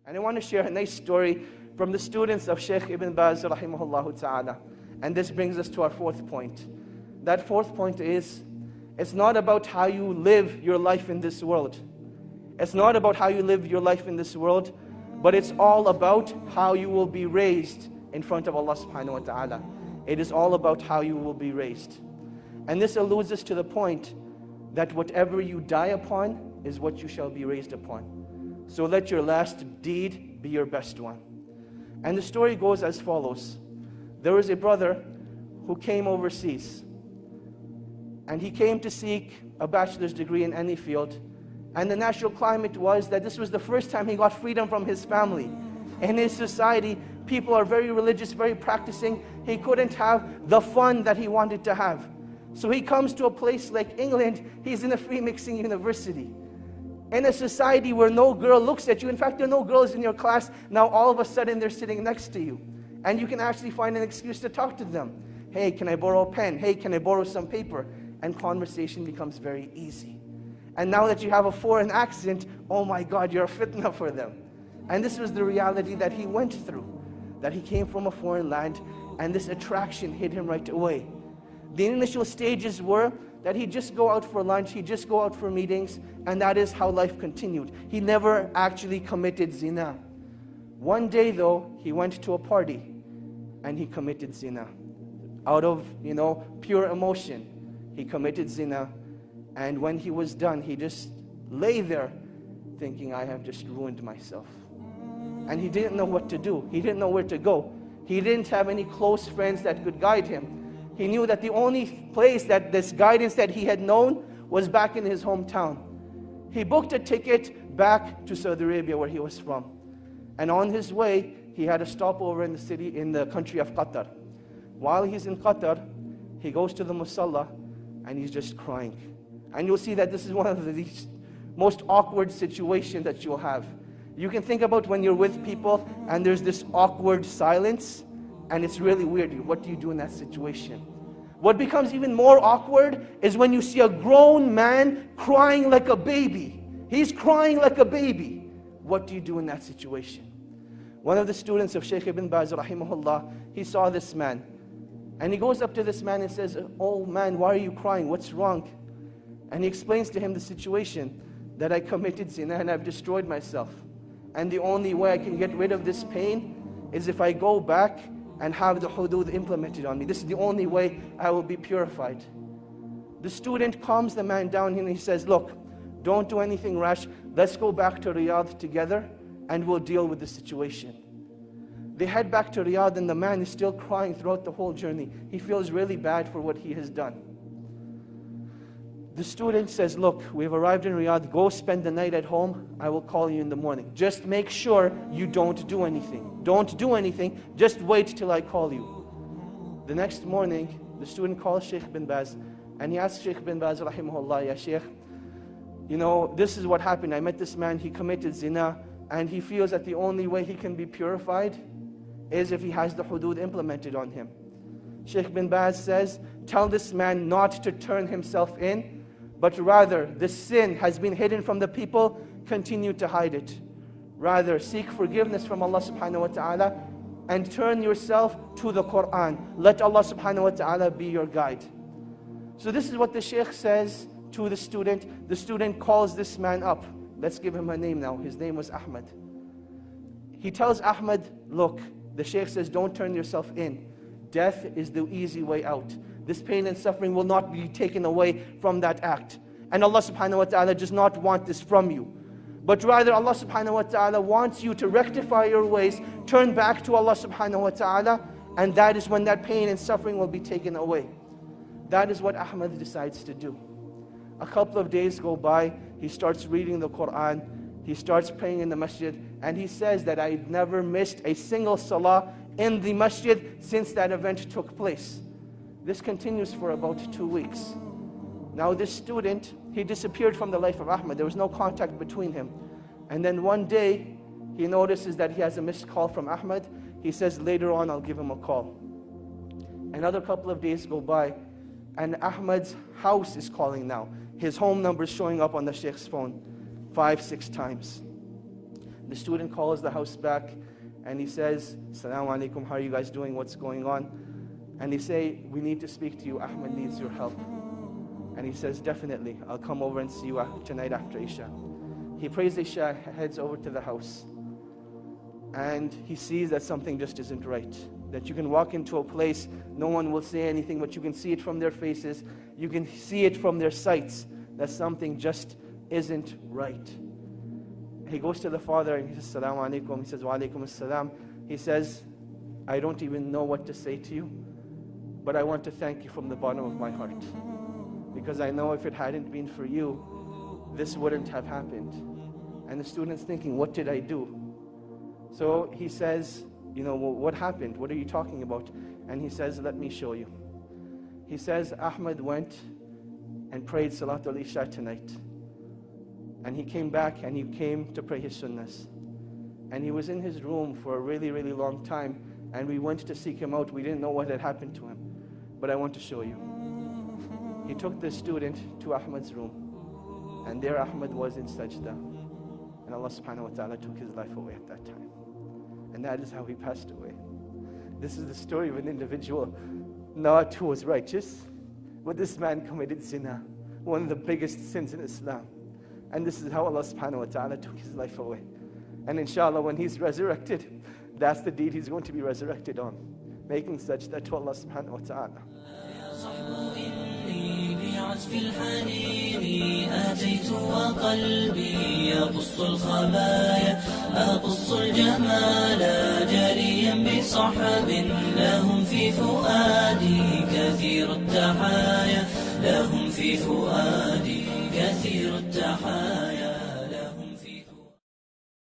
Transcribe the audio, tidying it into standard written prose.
And I want to share a nice story from the students of Sheikh Ibn Baz rahimahullah ta'ala. And this brings us to our fourth point. That fourth point is, it's not about how you live your life in this world. It's not about how you live your life in this world, but it's all about how you will be raised in front of Allah subhanahu wa ta'ala. It is all about how you will be raised. And this alludes us to the point that whatever you die upon is what you shall be raised upon. So let your last deed be your best one. And the story goes as follows. There was a brother who came overseas, and he came to seek a bachelor's degree in any field. And the natural climate was that this was the first time he got freedom from his family. In his society, people are very religious, very practicing. He couldn't have the fun that he wanted to have. So he comes to a place like England. He's in a free mixing university. In a society where no girl looks at you. In fact, there are no girls in your class. Now all of a sudden they're sitting next to you. And you can actually find an excuse to talk to them. Hey, can I borrow a pen? Hey, can I borrow some paper? And conversation becomes very easy. And now that you have a foreign accent, oh my God, you're a fitna for them. And this was the reality that he went through. That he came from a foreign land, and this attraction hit him right away. The initial stages were that he'd just go out for lunch, he'd just go out for meetings, and that is how life continued. He never actually committed zina. One day though, he went to a party, and he committed zina. Out of, pure emotion, he committed zina. And when he was done, he just lay there thinking, I have just ruined myself. And he didn't know what to do. He didn't know where to go. He didn't have any close friends that could guide him. He knew that the only place that this guidance that he had known was back in his hometown. He booked a ticket back to Saudi Arabia where he was from. And on his way, he had a stopover in the country of Qatar. While he's in Qatar, he goes to the musalla and he's just crying. And you'll see that this is one of the most awkward situations that you'll have. You can think about when you're with people and there's this awkward silence, and it's really weird. What do you do in that situation? What becomes even more awkward is when you see a grown man crying like a baby. He's crying like a baby. What do you do in that situation? One of the students of Sheikh Ibn Baz rahimahullah, he saw this man. And he goes up to this man and says, oh man, why are you crying? What's wrong? And he explains to him the situation, that I committed zina and I've destroyed myself. And the only way I can get rid of this pain is if I go back and have the hudud implemented on me. This is the only way I will be purified. The student calms the man down and he says, look, don't do anything rash. Let's go back to Riyadh together and we'll deal with the situation. They head back to Riyadh and the man is still crying throughout the whole journey. He feels really bad for what he has done. The student says, look, we've arrived in Riyadh, go spend the night at home, I will call you in the morning. Just make sure you don't do anything. Don't do anything, just wait till I call you. The next morning, the student calls Sheikh bin Baz, and he asks Sheikh bin Baz, rahimahullah, ya Sheikh, this is what happened. I met this man, he committed zina, and he feels that the only way he can be purified is if he has the hudud implemented on him. Sheikh bin Baz says, tell this man not to turn himself in, but rather, the sin has been hidden from the people, continue to hide it. Rather, seek forgiveness from Allah subhanahu wa ta'ala and turn yourself to the Quran. Let Allah subhanahu wa ta'ala be your guide. So this is what the Sheikh says to the student. The student calls this man up. Let's give him a name now. His name was Ahmad. He tells Ahmad, look, the Sheikh says, don't turn yourself in. Death is the easy way out. This pain and suffering will not be taken away from that act. And Allah subhanahu wa ta'ala does not want this from you. But rather Allah subhanahu wa ta'ala wants you to rectify your ways, turn back to Allah subhanahu wa ta'ala, and that is when that pain and suffering will be taken away. That is what Ahmad decides to do. A couple of days go by, he starts reading the Quran, he starts praying in the masjid, and he says that I've never missed a single salah in the masjid since that event took place. This continues for about 2 weeks. Now this student, he disappeared from the life of Ahmad. There was no contact between him. And then one day, he notices that he has a missed call from Ahmad. He says, later on, I'll give him a call. Another couple of days go by, and Ahmad's house is calling now. His home number is showing up on the Sheikh's phone 5-6 times. The student calls the house back and he says, Assalamu alaikum, how are you guys doing? What's going on? And they say, we need to speak to you. Ahmad needs your help. And he says, definitely, I'll come over and see you tonight after Isha. He prays Isha, heads over to the house. And he sees that something just isn't right. That you can walk into a place, no one will say anything, but you can see it from their faces. You can see it from their sights, that something just isn't right. He goes to the father and he says, Assalamu alaikum. He says, Wa alaikum assalam. He says, I don't even know what to say to you, but I want to thank you from the bottom of my heart. Because I know if it hadn't been for you, this wouldn't have happened. And the student's thinking, what did I do? So he says, well, what happened? What are you talking about? And he says, let me show you. He says, Ahmad went and prayed Salatul Isha tonight. And he came back and he came to pray his sunnahs. And he was in his room for a really, really long time. And we went to seek him out. We didn't know what had happened to him. But I want to show you. He took the student to Ahmad's room. And there Ahmad was in sajda. And Allah subhanahu wa ta'ala took his life away at that time. And that is how he passed away. This is the story of an individual, not who was righteous, but this man committed zina, one of the biggest sins in Islam. And this is how Allah subhanahu wa ta'ala took his life away. And inshallah, when he's resurrected, that's the deed he's going to be resurrected on, making sajda to Allah subhanahu wa ta'ala. بعزف الحنين آتيت وقلبي يقص الخبايا أقص الجمال جاريا بصحب لهم في فؤادي كثير التحايا لهم في فؤادي